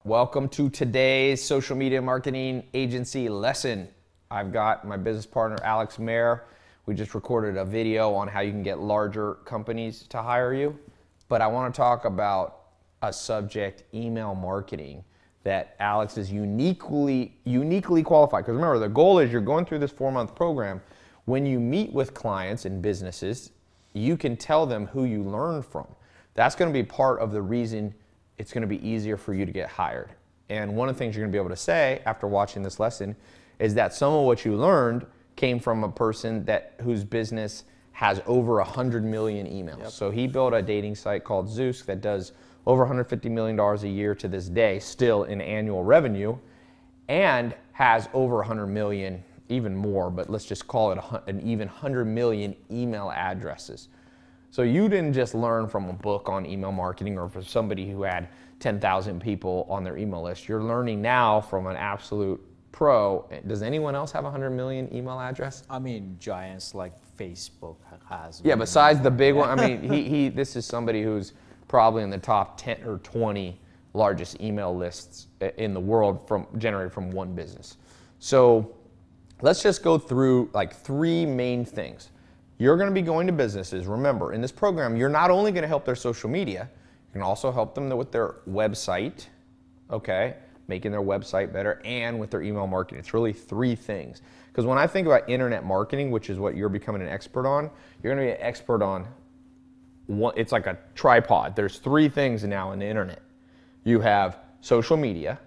Welcome to today's social media marketing agency lesson. I've got my business partner, Alex Mayer. We just recorded a video on how you can get larger companies to hire you. But I want to talk about a subject, email marketing, that Alex is uniquely qualified. Because remember, the goal is you're going through this 4-month program. When you meet with clients and businesses, you can tell them who you learned from. That's going to be part of the reason it's going to be easier for you to get hired. And one of the things you're going to be able to say after watching this lesson is that some of what you learned came from a person whose business has over 100 million emails. Yep. So he built a dating site called Zeus that does over $150 million a year to this day, still in annual revenue, and has over 100 million, even more, but let's just call it an even 100 million email addresses. So you didn't just learn from a book on email marketing or from somebody who had 10,000 people on their email list. You're learning now from an absolute pro. Does anyone else have a 100 million email address? I mean, giants like Facebook has. Yeah, besides the big one, I mean, this is somebody who's probably in the top 10 or 20 largest email lists in the world generated from one business. So let's just go through like 3 main things. You're going to be going to businesses. Remember, in this program, you're not only going to help their social media, you can also help them with their website, okay, making their website better, and with their email marketing. It's really 3 things. Because when I think about internet marketing, which is what you're becoming an expert on, you're going to be an expert on one. It's like a tripod. There's 3 things now in the internet. You have social media,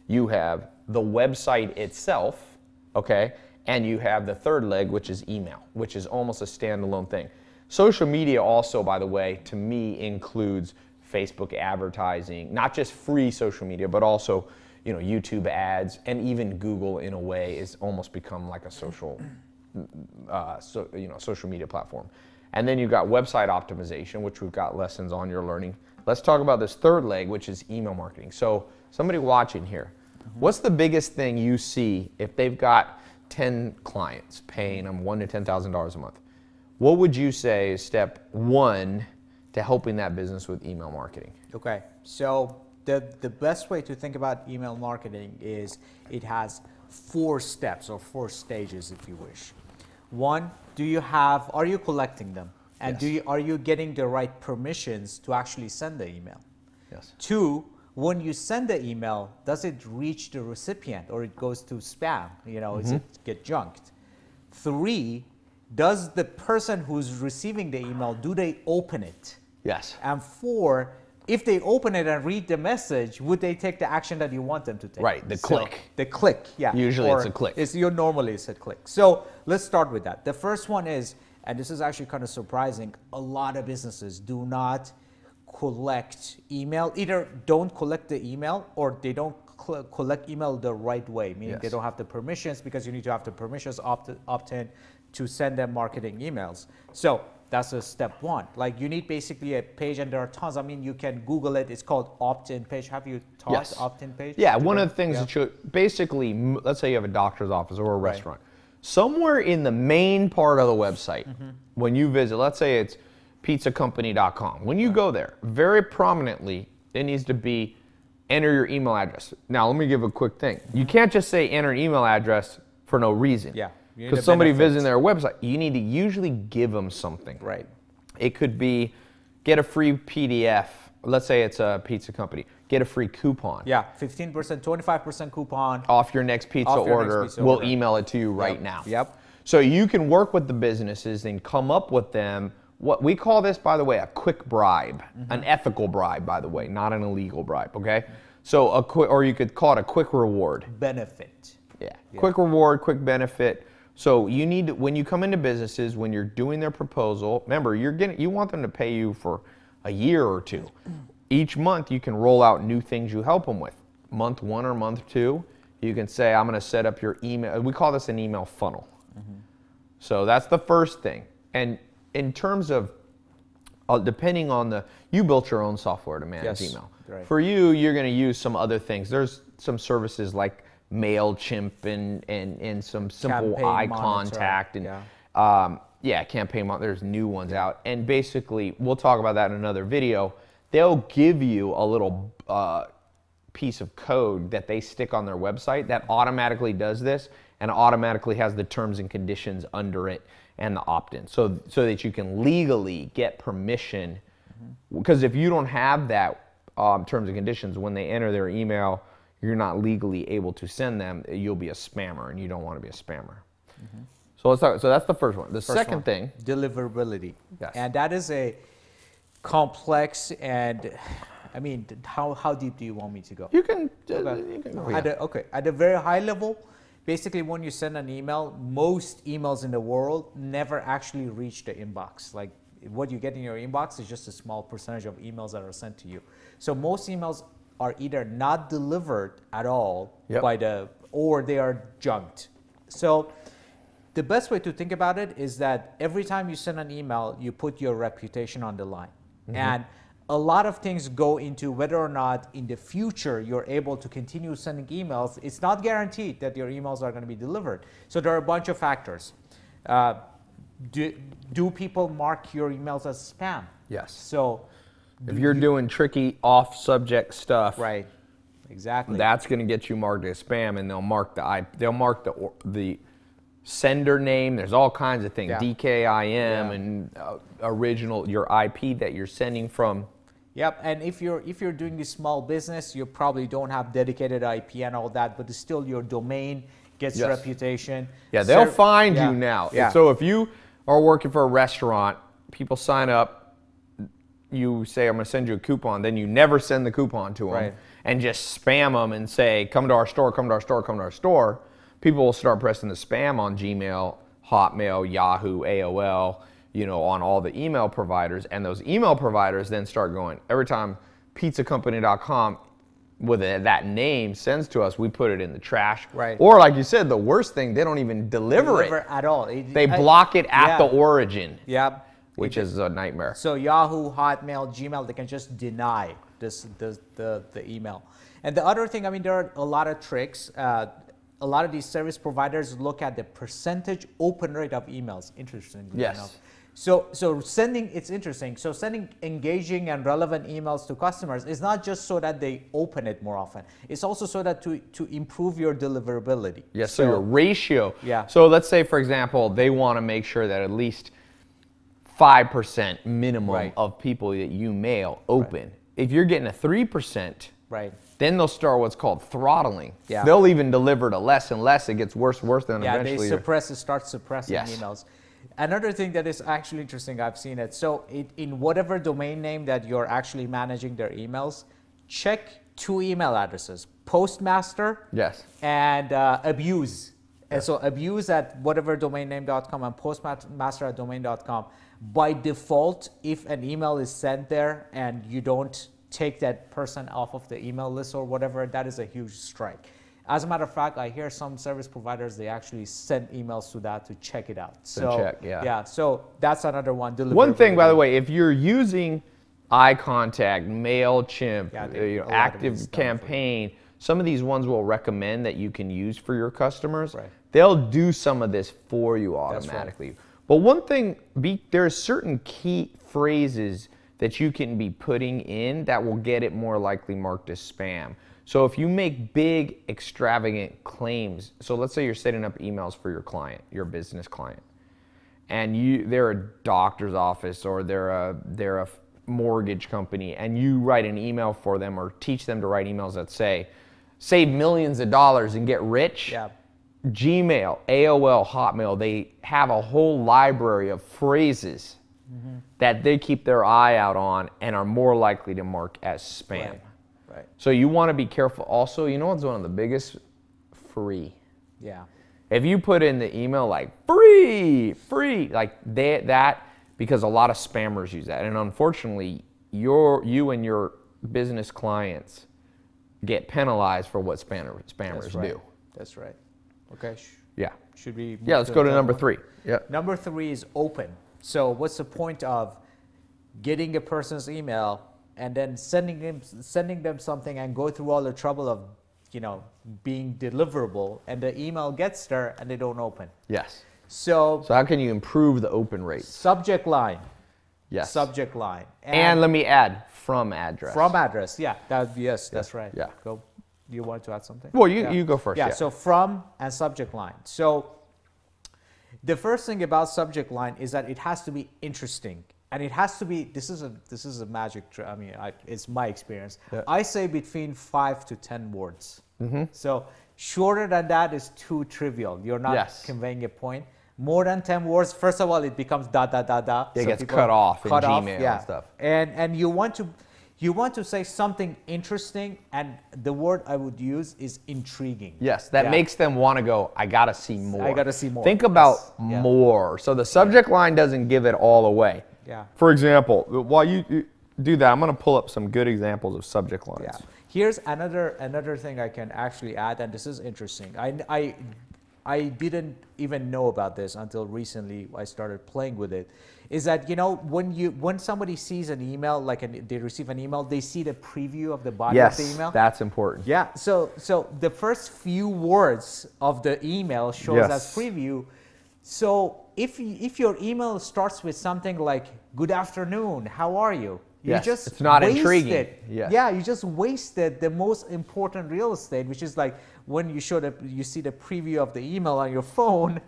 you have the website itself, okay, and you have the third leg, which is email, which is almost a standalone thing. Social media also, by the way, to me includes Facebook advertising, not just free social media, but also, you know, YouTube ads, and even Google in a way is almost become like a social media platform. And then you've got website optimization, which we've got lessons on you're learning. Let's talk about this third leg, which is email marketing. So somebody watching here, what's the biggest thing you see if they've got 10 clients paying them $1,000 to $10,000 a month? What would you say is step 1 to helping that business with email marketing? Okay, so the best way to think about email marketing is it has 4 steps or 4 stages, if you wish. 1, are you collecting them? And Yes. are you getting the right permissions to actually send the email? Yes. 2, when you send the email, does it reach the recipient or it goes to spam? You know, does it get junked? 3, does the person who's receiving the email, do they open it? Yes. And 4, if they open it and read the message, would they take the action that you want them to take? Right, the click. The click, yeah. Usually it's a click. Normally it's a click. So let's start with that. The first one is, and this is actually kind of surprising, a lot of businesses do not collect email, either don't collect the email or they don't collect email the right way, meaning they don't have the permissions, because you need to have the permissions opt-in to send them marketing emails. So that's a step 1. Like, you need basically a page, and there are tons. I mean, you can Google it. It's called opt-in page. Have you taught opt-in page? Yeah, one of the things that you basically, let's say you have a doctor's office or a restaurant. Somewhere in the main part of the website, when you visit, let's say it's pizzacompany.com. When you go there, very prominently, it needs to be enter your email address. Now, let me give a quick thing. You can't just say enter an email address for no reason. Yeah. Because somebody visiting their website, you need to usually give them something. Right. It could be get a free PDF. Let's say it's a pizza company. Get a free coupon. Yeah, 15%, 25% coupon. Off your next pizza order. We'll email it to you right now. Yep. So you can work with the businesses and come up with them. What we call this, by the way, a quick bribe, an ethical bribe, by the way, not an illegal bribe, okay? So or you could call it a quick reward. Benefit. Yeah, quick reward, quick benefit. So you need to, when you come into businesses, when you're doing their proposal, remember, you want them to pay you for a year or 2. Each month you can roll out new things you help them with. Month 1 or month 2, you can say, I'm going to set up your email. We call this an email funnel. So that's the first thing. And in terms of, depending on you built your own software to manage email. Right. For you, you're going to use some other things. There's some services like MailChimp and some simple Campaign eye Monitor. contact and campaign monitor. There's new ones out, and basically we'll talk about that in another video. They'll give you a little piece of code that they stick on their website that automatically does this and automatically has the terms and conditions under it and the opt-in, so that you can legally get permission. Because if you don't have that terms and conditions, when they enter their email, you're not legally able to send them. You'll be a spammer, and you don't want to be a spammer. So let's talk. So that's the first one. The second thing, deliverability. Yes. And that is a complex and, I mean, how deep do you want me to go? you can. Okay. You can go, At a very high level, basically when you send an email, most emails in the world never actually reach the inbox. Like what you get in your inbox is just a small percentage of emails that are sent to you. So most emails are either not delivered at all or they are junked. So the best way to think about it is that every time you send an email, you put your reputation on the line. And a lot of things go into whether or not in the future you're able to continue sending emails. It's not guaranteed that your emails are going to be delivered. So there are a bunch of factors. Do people mark your emails as spam? Yes. So if you're doing tricky off-subject stuff, right, exactly, that's going to get you marked as spam, and they'll mark the sender name. There's all kinds of things, DKIM and original, your IP that you're sending from. Yep, and if you're doing a small business, you probably don't have dedicated IP and all that, but still your domain gets reputation. Yeah, they'll find you now. Yeah. So if you are working for a restaurant, people sign up, you say, I'm going to send you a coupon, then you never send the coupon to them and just spam them and say, come to our store, come to our store, come to our store. People will start pressing the spam on Gmail, Hotmail, Yahoo, AOL, on all the email providers, and those email providers then start going, every time pizzacompany.com with that name sends to us, we put it in the trash. Right. Or like you said, the worst thing, they don't even deliver it at all. They block it at the origin. Yeah. Which is a nightmare. So Yahoo, Hotmail, Gmail, they can just deny the email. And the other thing, I mean, there are a lot of tricks. A lot of these service providers look at the percentage open rate of emails, interestingly enough. So sending, it's interesting. So sending engaging and relevant emails to customers is not just so that they open it more often. It's also so that to improve your deliverability. Yes, so your ratio. Yeah. So let's say, for example, they want to make sure that at least 5% minimum of people that you mail open. If you're getting a 3%, then they'll start what's called throttling. Yeah. They'll even deliver to less and less. It gets worse and worse, then eventually. Yeah, they start suppressing emails. Another thing that is actually interesting, I've seen it. So in whatever domain name that you're actually managing their emails, check 2 email addresses, postmaster and abuse. And so abuse at whateverdomainname.com and postmaster at domain.com. By default, if an email is sent there and you don't take that person off of the email list or whatever, that is a huge strike. As a matter of fact, I hear some service providers, they actually send emails to that to check it out. So that's another one. One thing, by the way, if you're using iContact, MailChimp, Active Campaign, some of these ones will recommend that you can use for your customers. They'll do some of this for you automatically. But one thing, there are certain key phrases that you can be putting in that will get it more likely marked as spam. So if you make big, extravagant claims, so let's say you're setting up emails for your client, your business client, and they're a doctor's office or they're a mortgage company, and you write an email for them or teach them to write emails that say, save millions of dollars and get rich. Gmail, AOL, Hotmail, they have a whole library of phrases that they keep their eye out on and are more likely to mark as spam. So you want to be careful. Also, you know what's one of the biggest? Free. If you put in the email like free, like that, because a lot of spammers use that, and unfortunately, you and your business clients get penalized for what spammers do. That's right. Okay. Should we? Let's go to number 3. Number 3 is open. So what's the point of getting a person's email and then sending them something and go through all the trouble of, being deliverable, and the email gets there and they don't open? So how can you improve the open rate? Subject line. Subject line. And let me add, from address. From address. That's right. Go. You want to add something? Well, you go first. Yeah, so from and subject line. So the first thing about subject line is that it has to be interesting. And it has to be, this is a magic trick. I mean, it's my experience. Yeah. I say between 5 to 10 words. So shorter than that is too trivial. You're not conveying a point. More than 10 words, first of all, it becomes da. It gets cut off in Gmail and stuff. And you want to say something interesting, and the word I would use is intriguing. Yes, that makes them want to go, I got to see more. I got to see more. Think about more. So the subject line doesn't give it all away. Yeah. For example, while you do that, I'm going to pull up some good examples of subject lines. Yeah. Here's another thing I can actually add, and this is interesting. I didn't even know about this until recently. I started playing with it. Is that, you know, when somebody sees an email, like they receive an email, they see the preview of the body of the email. Yes, that's important. Yeah. So the first few words of the email shows as preview. So if your email starts with something like "Good afternoon, how are you?" It's not intriguing. Yeah, you just wasted the most important real estate, which is like when you see the preview of the email on your phone.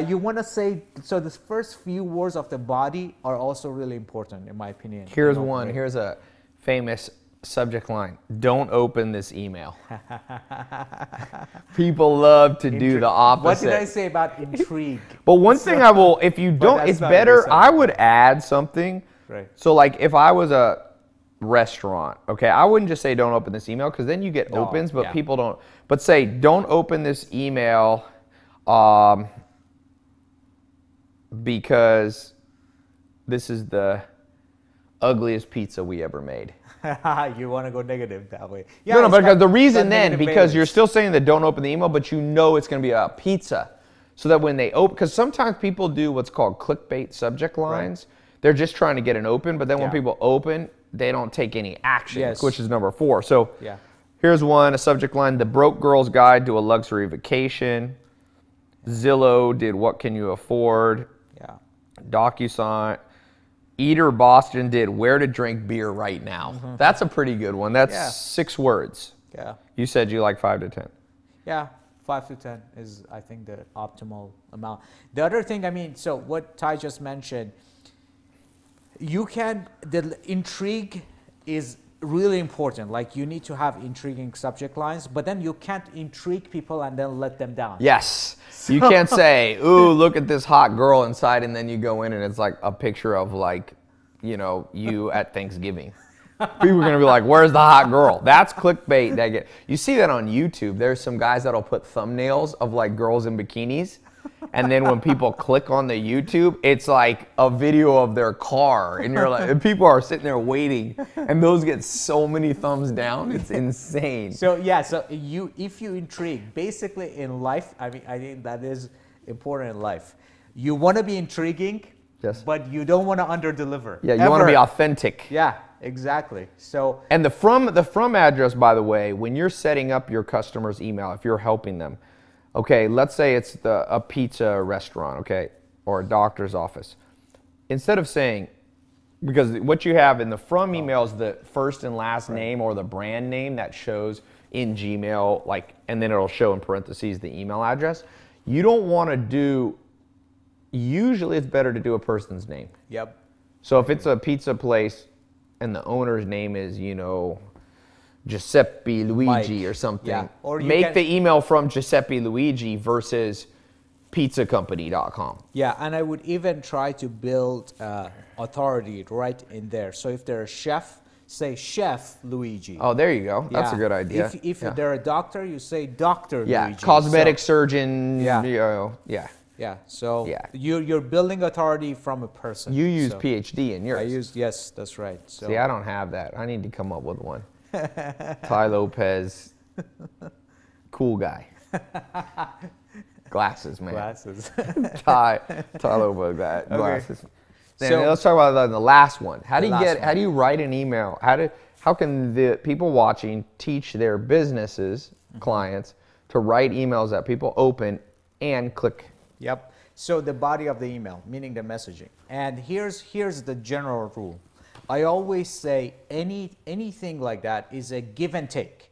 You want to say, so the first few words of the body are also really important, in my opinion. Here's one. Here's a famous subject line: "Don't open this email." People love to do the opposite. What did I say about intrigue? But one thing I will, if you don't, it's better. I would add something. Right. So like if I was a restaurant, okay, I wouldn't just say don't open this email, because then you get opens, but people don't. But say don't open this email because this is the ugliest pizza we ever made. You want to go negative that way. Yeah, no, because the reason then, because you're still saying that don't open the email, but you know it's going to be a pizza. So that when they open, because sometimes people do what's called clickbait subject lines. Right. They're just trying to get an open, but then when people open, they don't take any action, which is number 4. So here's one, a subject line: "The broke girl's guide to a luxury vacation." Zillow did "What can you afford?" DocuSign. Eater Boston did "Where to drink beer right now." That's a pretty good one. That's 6 words. Yeah. You said you like 5 to 10. Yeah, 5 to 10 is, I think, the optimal amount. The other thing, I mean, so what Tai just mentioned, the intrigue is really important. Like, you need to have intriguing subject lines, but then you can't intrigue people and then let them down. Yes. So you can't say, "Ooh, look at this hot girl inside," and then you go in and it's like a picture of, like, you know, you at Thanksgiving. People are going to be like, "Where's the hot girl?" That's clickbait. You see that on YouTube. There's some guys that'll put thumbnails of like girls in bikinis. And then when people click on the YouTube, it's like a video of their car, and you're like, and people are sitting there waiting, and those get so many thumbs down. It's insane. So yeah, so if you intrigue, basically in life, I mean, I think that is important in life. You want to be intriguing, but you don't want to underdeliver. Yeah, you want to be authentic. Yeah, exactly. So and the from address, by the way, when you're setting up your customer's email, if you're helping them. Okay, let's say it's a pizza restaurant, okay, or a doctor's office. Instead of saying, because what you have in the from email is the first and last name or the brand name that shows in Gmail, like, and then it'll show in parentheses the email address. You don't want to do, usually it's better to do a person's name. Yep. So if it's a pizza place and the owner's name is, you know, Giuseppe Luigi or something. Or make the email from Giuseppe Luigi versus pizzacompany.com. Yeah, and I would even try to build authority right in there. So if they're a chef, say Chef Luigi. Oh, there you go. That's a good idea. If they're a doctor, you say Dr. Luigi. Cosmetic surgeon. Yeah, so you're building authority from a person. You use PhD in yours. Yes, that's right. So. See, I don't have that. I need to come up with one. Tai Lopez, cool guy. Glasses, man. Glasses. Tai Lopez, glasses. Okay. So let's talk about the last one. How do you write an email? How can the people watching teach their businesses, clients, to write emails that people open and click? Yep. So the body of the email, meaning the messaging. And here's the general rule. I always say anything like that is a give and take.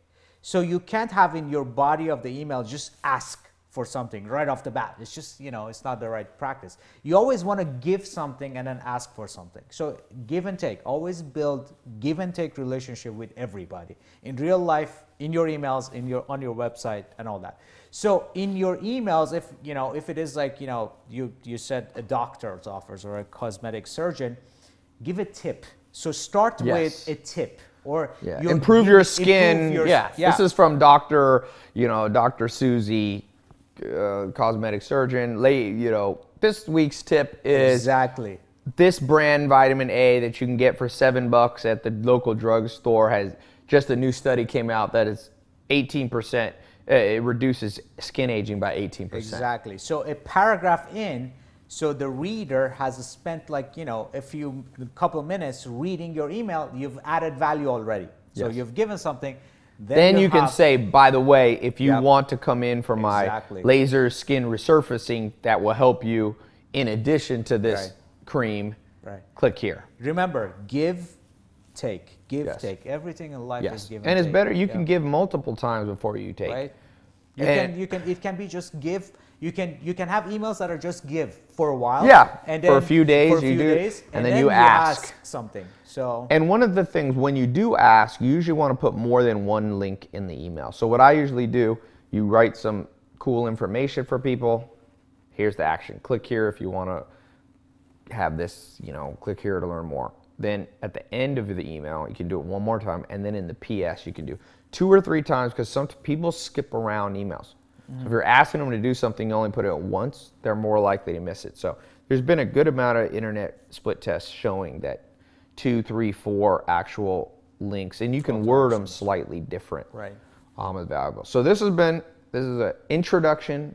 So you can't have in your body of the email just ask for something right off the bat. It's just, it's not the right practice. You always want to give something and then ask for something. So give and take. Always build give and take relationship with everybody in real life, in your emails, on your website, and all that. So in your emails, if it is like you said a doctor's office or a cosmetic surgeon, give a tip. So start with a tip. Or improve your skin. Yeah. This is from Dr. Susie, cosmetic surgeon. This week's tip is exactly this brand vitamin A that you can get for $7 at the local drugstore has just a new study came out that it's 18%. It reduces skin aging by 18%. Exactly. So a paragraph in. So the reader has spent a couple of minutes reading your email. You've added value already. So you've given something. Then you can say, by the way, if you want to come in for my laser skin resurfacing, that will help you in addition to this cream. Click here. Remember, give, take, give, take. Everything in life is give and take. And it's better. You can give multiple times before you take. Right. It can be just give. You can have emails that are just give for a while. Yeah. And then for a few days and then you ask something. So. And one of the things when you do ask, you usually want to put more than one link in the email. So what I usually do, you write some cool information for people. Here's the action. Click here if you want to have this. Click here to learn more. Then at the end of the email, you can do it one more time, and then in the PS, you can do 2 or 3 times because some people skip around emails. So if you're asking them to do something, you only put it once, they're more likely to miss it. So there's been a good amount of internet split tests showing that 2, 3, 4 actual links, and you can word them slightly different. Right. Is valuable. So this is an introduction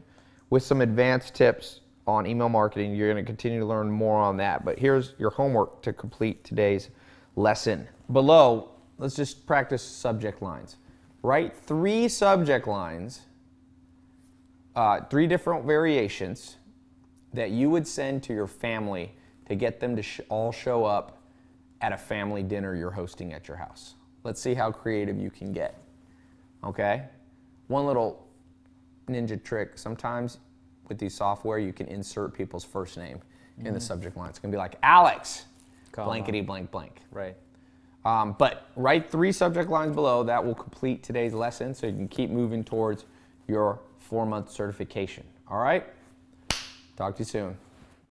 with some advanced tips on email marketing. You're going to continue to learn more on that. But here's your homework to complete today's lesson. Below, let's just practice subject lines. Write 3 subject lines. 3 different variations that you would send to your family to get them to all show up at a family dinner you're hosting at your house. Let's see how creative you can get. Okay? One little ninja trick. Sometimes with these software, you can insert people's first name in the subject line. It's going to be like Alex, blankety blank blank. Right. But write 3 subject lines below. That will complete today's lesson so you can keep moving towards your 4-month certification. All right? Talk to you soon.